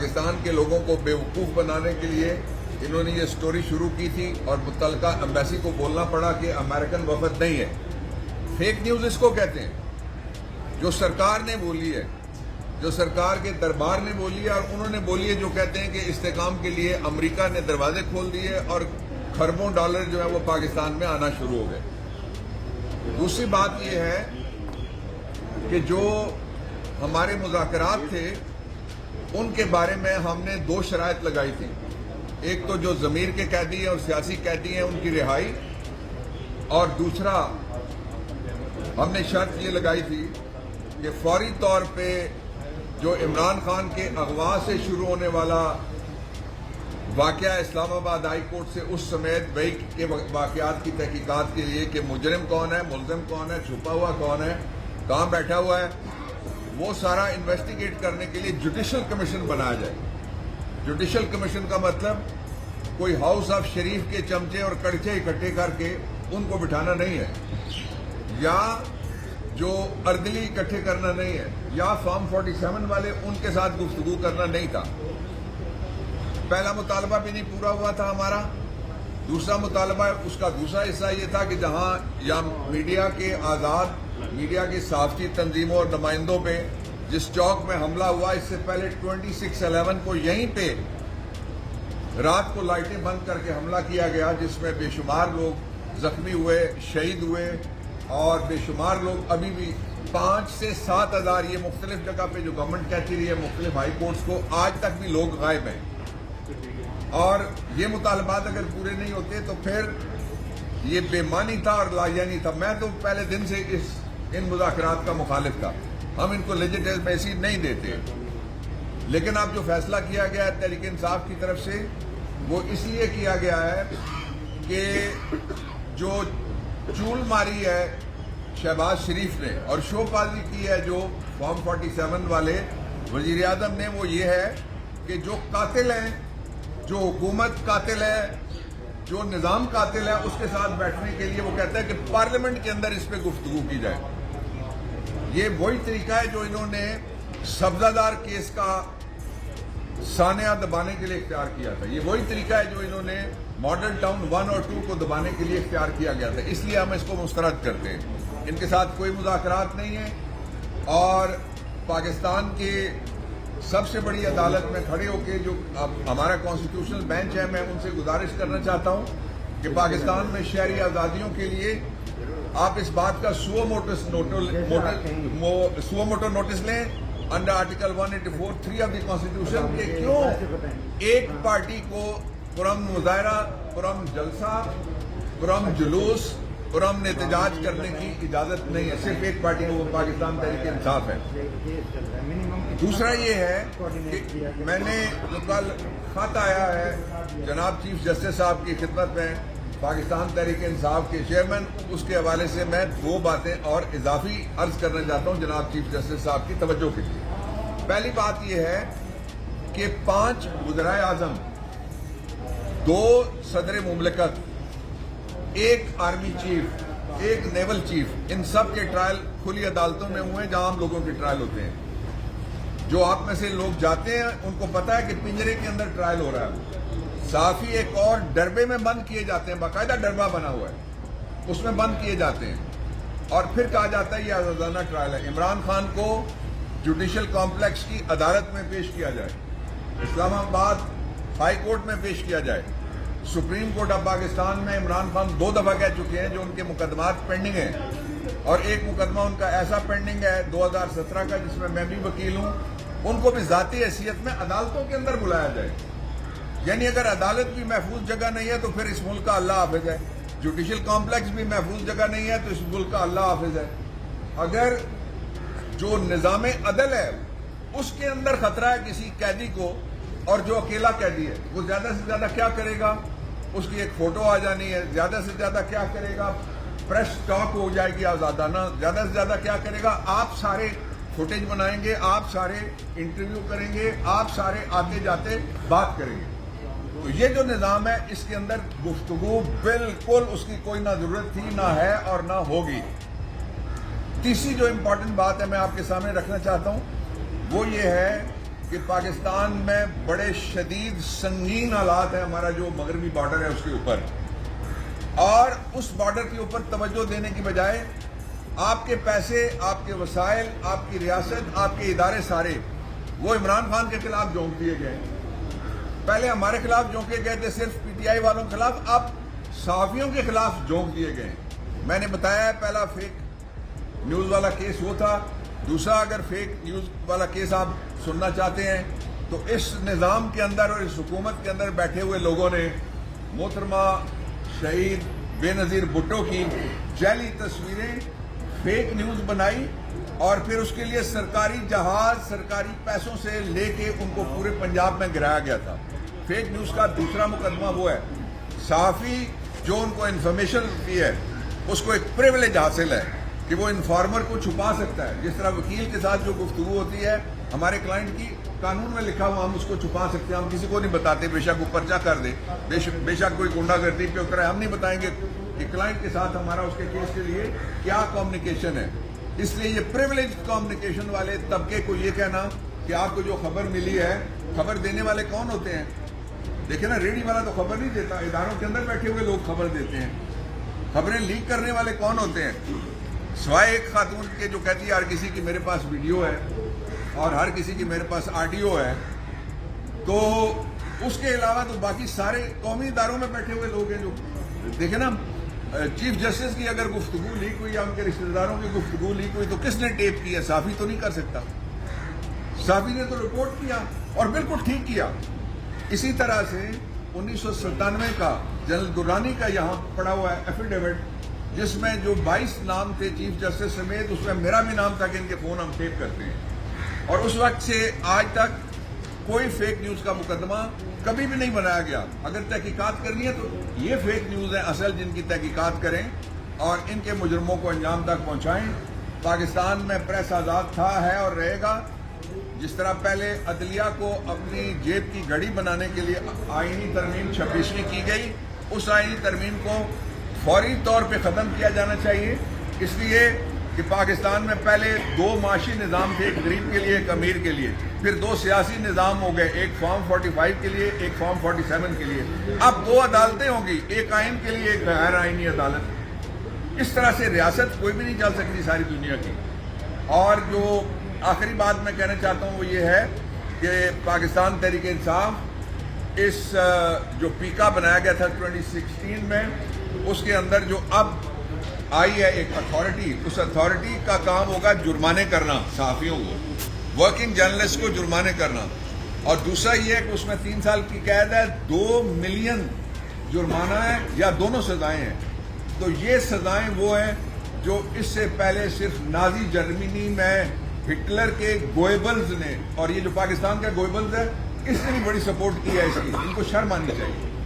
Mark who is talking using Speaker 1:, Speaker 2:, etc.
Speaker 1: پاکستان کے لوگوں کو بیوقوف بنانے کے لیے انہوں نے یہ سٹوری شروع کی تھی اور متعلقہ ایمبیسی کو بولنا پڑا کہ امریکن وفد نہیں ہے. فیک نیوز اس کو کہتے ہیں جو سرکار نے بولی ہے, جو سرکار کے دربار نے بولی ہے, اور انہوں نے بولی ہے جو کہتے ہیں کہ استحکام کے لیے امریکہ نے دروازے کھول دیے اور کھربوں ڈالر جو ہے وہ پاکستان میں آنا شروع ہو گئے. دوسری بات یہ ہے کہ جو ہمارے مذاکرات تھے ان کے بارے میں ہم نے 2 شرائط لگائی تھی. ایک تو جو ضمیر کے قیدی ہیں اور سیاسی قیدی ہیں ان کی رہائی, اور دوسرا ہم نے شرط یہ لگائی تھی کہ فوری طور پہ جو عمران خان کے اغوا سے شروع ہونے والا واقعہ اسلام آباد ہائی کورٹ سے اس سمیت بئی کے واقعات کی تحقیقات کے لیے کہ مجرم کون ہے, ملزم کون ہے, چھپا ہوا کون ہے, کہاں بیٹھا ہوا ہے, وہ سارا انویسٹیگیٹ کرنے کے لیے جوڈیشل کمیشن بنایا جائے. جوڈیشل کمیشن کا مطلب کوئی ہاؤس آف شریف کے چمچے اور کڑچے اکٹھے کر کے ان کو بٹھانا نہیں ہے, یا جو اردلی اکٹھے کرنا نہیں ہے, یا فارم 47 والے ان کے ساتھ گفتگو کرنا نہیں تھا. پہلا مطالبہ بھی نہیں پورا ہوا تھا ہمارا. دوسرا مطالبہ اس کا دوسرا حصہ یہ تھا کہ جہاں یا میڈیا کے آزاد میڈیا کی صحافتی تنظیموں اور نمائندوں پہ جس چوک میں حملہ ہوا, اس سے پہلے 26/11 کو یہیں پہ رات کو لائٹیں بند کر کے حملہ کیا گیا, جس میں بے شمار لوگ زخمی ہوئے, شہید ہوئے, اور بے شمار لوگ ابھی بھی 5 سے 7 ہزار, یہ مختلف جگہ پہ جو گورنمنٹ کہتی رہی ہے مختلف ہائی کورٹس کو, آج تک بھی لوگ غائب ہیں. اور یہ مطالبات اگر پورے نہیں ہوتے تو پھر یہ بے معنی تھا اور لایعنی تھا. میں تو پہلے دن سے ان مذاکرات کا مخالف تھا. ہم ان کو لیجیٹمیسی نہیں دیتے, لیکن اب جو فیصلہ کیا گیا ہے تحریک انصاف کی طرف سے وہ اس لیے کیا گیا ہے کہ جو چول ماری ہے شہباز شریف نے اور شو بازی کی ہے جو فارم 47 والے وزیر اعظم نے, وہ یہ ہے کہ جو قاتل ہیں, جو حکومت قاتل ہے, جو نظام قاتل ہے, اس کے ساتھ بیٹھنے کے لیے وہ کہتا ہے کہ پارلیمنٹ کے اندر اس پہ گفتگو کی جائے. یہ وہی طریقہ ہے جو انہوں نے سبزہ دار کیس کا سانحہ دبانے کے لیے اختیار کیا تھا. یہ وہی طریقہ ہے جو انہوں نے ماڈل ٹاؤن 1 اور 2 کو دبانے کے لیے اختیار کیا گیا تھا. اس لیے ہم اس کو مسترد کرتے ہیں. ان کے ساتھ کوئی مذاکرات نہیں ہے, اور پاکستان کے سب سے بڑی عدالت میں کھڑے ہو کے جو ہمارا کانسٹیٹیوشنل بینچ ہے, میں ان سے گزارش کرنا چاہتا ہوں کہ پاکستان میں شہری آزادیوں کے لیے آپ اس بات کا سو موٹو نوٹس لیں under article 184(3) of the constitution کہ کیوں ایک پارٹی کو پرامن مظاہرہ, پرامن جلسہ, پرامن جلوس, پرامن احتجاج کرنے کی اجازت نہیں ہے. صرف ایک پارٹی کو, وہ پاکستان تحریک انصاف ہے. دوسرا یہ ہے کہ میں نے جو کل خط آیا ہے جناب چیف جسٹس صاحب کی خدمت میں پاکستان تحریک انصاف کے چیئرمین, اس کے حوالے سے میں 2 باتیں اور اضافی عرض کرنا چاہتا ہوں جناب چیف جسٹس صاحب کی توجہ کے لیے. پہلی بات یہ ہے کہ 5 وزرائے اعظم, 2 صدر مملکت, 1 آرمی چیف, 1 نیول چیف, ان سب کے ٹرائل کھلی عدالتوں میں ہوئے جہاں عام لوگوں کے ٹرائل ہوتے ہیں. جو آپ میں سے لوگ جاتے ہیں ان کو پتا ہے کہ پنجرے کے اندر ٹرائل ہو رہا ہے. صحافی ایک اور ڈربے میں بند کیے جاتے ہیں, باقاعدہ ڈربہ بنا ہوا ہے, اس میں بند کیے جاتے ہیں, اور پھر کہا جاتا ہے یہ آزادانہ ٹرائل ہے. عمران خان کو جوڈیشل کمپلیکس کی عدالت میں پیش کیا جائے, اسلام آباد ہائی کورٹ میں پیش کیا جائے. سپریم کورٹ آف پاکستان میں عمران خان 2 دفعہ کہہ چکے ہیں جو ان کے مقدمات پینڈنگ ہیں, اور ایک مقدمہ ان کا ایسا پینڈنگ ہے 2017 کا جس میں میں بھی وکیل ہوں, ان کو بھی ذاتی حیثیت میں عدالتوں کے اندر بلایا جائے. یعنی اگر عدالت بھی محفوظ جگہ نہیں ہے تو پھر اس ملک کا اللہ حافظ ہے. جوڈیشل کمپلیکس بھی محفوظ جگہ نہیں ہے تو اس ملک کا اللہ حافظ ہے. اگر جو نظام عدل ہے اس کے اندر خطرہ ہے کسی قیدی کو, اور جو اکیلا قیدی ہے وہ زیادہ سے زیادہ کیا کرے گا, اس کی ایک فوٹو آ جانی ہے, زیادہ سے زیادہ کیا کرے گا, پریس ٹاک ہو جائے گی آزادانہ, زیادہ سے زیادہ کیا کرے گا, آپ سارے فوٹیج بنائیں گے, آپ سارے انٹرویو کریں گے, آپ سارے آتے جاتے بات کریں گے. تو یہ جو نظام ہے اس کے اندر گفتگو بالکل اس کی کوئی نہ ضرورت تھی, نہ ہے اور نہ ہوگی. تیسری جو امپورٹنٹ بات ہے میں آپ کے سامنے رکھنا چاہتا ہوں وہ یہ ہے کہ پاکستان میں بڑے شدید سنگین حالات ہیں، ہمارا جو مغربی بارڈر ہے اس کے اوپر، اور اس بارڈر کے اوپر توجہ دینے کی بجائے آپ کے پیسے، آپ کے وسائل، آپ کی ریاست، آپ کے ادارے سارے وہ عمران خان کے خلاف جھونک دیے گئے۔ پہلے ہمارے خلاف جھونکے گئے تھے صرف پی ٹی آئی والوں کے خلاف، اب صحافیوں کے خلاف جھونک دیے گئے۔ میں نے بتایا ہے پہلا فیک نیوز والا کیس وہ تھا، دوسرا اگر فیک نیوز والا کیس آپ سننا چاہتے ہیں تو اس نظام کے اندر اور اس حکومت کے اندر بیٹھے ہوئے لوگوں نے محترمہ شہید بے نظیر بھٹو کی جعلی تصویریں فیک نیوز بنائی اور پھر اس کے لیے سرکاری جہاز سرکاری پیسوں سے لے کے ان کو پورے پنجاب میں گرایا گیا تھا۔ فیک نیوز کا دوسرا مقدمہ وہ ہے، صحافی جو ان کو انفارمیشن دی ہے اس کو ایک پریویلیج حاصل ہے کہ وہ انفارمر کو چھپا سکتا ہے، جس طرح وکیل کے ساتھ جو گفتگو ہوتی ہے ہمارے کلائنٹ کی، قانون میں لکھا ہوا ہم اس کو چھپا سکتے ہیں، ہم کسی کو نہیں بتاتے، بے شک وہ پرچہ کر دے، بے شک کوئی گنڈا گردی پہ اترا ہے، ہم نہیں بتائیں گے کہ کلائنٹ کے ساتھ ہمارا اس کے کیس کے لیے کیا کمیونیکیشن ہے۔ اس لیے یہ پریویلیج کمیونیکیشن والے طبقے کو یہ کہنا کہ آپ کو جو خبر ملی ہے، خبر دینے والے کون ہوتے ہیں؟ دیکھیں نا، ریڈی والا تو خبر نہیں دیتا، اداروں کے اندر بیٹھے ہوئے لوگ خبر دیتے ہیں۔ خبریں لیک کرنے والے کون ہوتے ہیں؟ سوائے ایک خاتون کے جو کہتی ہے ہر کسی کی میرے پاس ویڈیو ہے اور ہر کسی کی میرے پاس آڈیو ہے، تو اس کے علاوہ تو باقی سارے قومی اداروں میں بیٹھے ہوئے لوگ ہیں جو دیکھیں نا، چیف جسٹس کی اگر گفتگو لیک ہوئی یا ان کے رشتہ داروں کی گفتگو لیک ہوئی تو کس نے ٹیپ کی ہے؟ صحافی تو نہیں کر سکتا، صحافی نے تو رپورٹ کیا اور بالکل ٹھیک کیا۔ اسی طرح سے 1997 کا جنرل درانی کا یہاں پڑا ہوا ہے ایفیڈیوٹ، جس میں جو 22 نام تھے چیف جسٹس سمیت، اس میں میرا بھی نام تھا کہ ان کے فون ہم ٹیپ کرتے ہیں، اور اس وقت سے آج تک کوئی فیک نیوز کا مقدمہ کبھی بھی نہیں بنایا گیا۔ اگر تحقیقات کرنی ہے تو یہ فیک نیوز ہے اصل، جن کی تحقیقات کریں اور ان کے مجرموں کو انجام تک پہنچائیں۔ پاکستان میں پریس آزاد تھا، ہے اور رہے گا۔ جس طرح پہلے عدلیہ کو اپنی جیب کی گھڑی بنانے کے لیے آئینی ترمیم 26ویں کی گئی، اس آئینی ترمیم کو فوری طور پہ ختم کیا جانا چاہیے، اس لیے کہ پاکستان میں پہلے 2 معاشی نظام تھے، ایک غریب کے لیے ایک امیر کے لیے، پھر 2 سیاسی نظام ہو گئے، ایک فارم 45 کے لیے ایک فارم 47 کے لیے، اب 2 عدالتیں ہوں گی، ایک آئین کے لیے ایک غیر آئینی عدالت۔ اس طرح سے ریاست کوئی بھی نہیں چل سکتی ساری دنیا کی۔ اور جو آخری بات میں کہنا چاہتا ہوں وہ یہ ہے کہ پاکستان تحریک انصاف اس جو پیکا بنایا گیا تھا 2016 میں، اس کے اندر جو اب آئی ہے ایک اتھارٹی، اس اتھارٹی کا کام ہوگا جرمانے کرنا، صحافیوں کو، ورکنگ جرنلسٹ کو جرمانے کرنا، اور دوسرا یہ ہے کہ اس میں 3 سال کی قید ہے، 2 ملین جرمانہ ہے، یا دونوں سزائیں ہیں۔ تو یہ سزائیں وہ ہیں جو اس سے پہلے صرف نازی جرمنی میں ہٹلر کے گوئبلز نے، اور یہ جو پاکستان کا گوئبلز ہے اس نے بھی بڑی سپورٹ کی ہے اس کی، ان کو شرم آنی چاہیے۔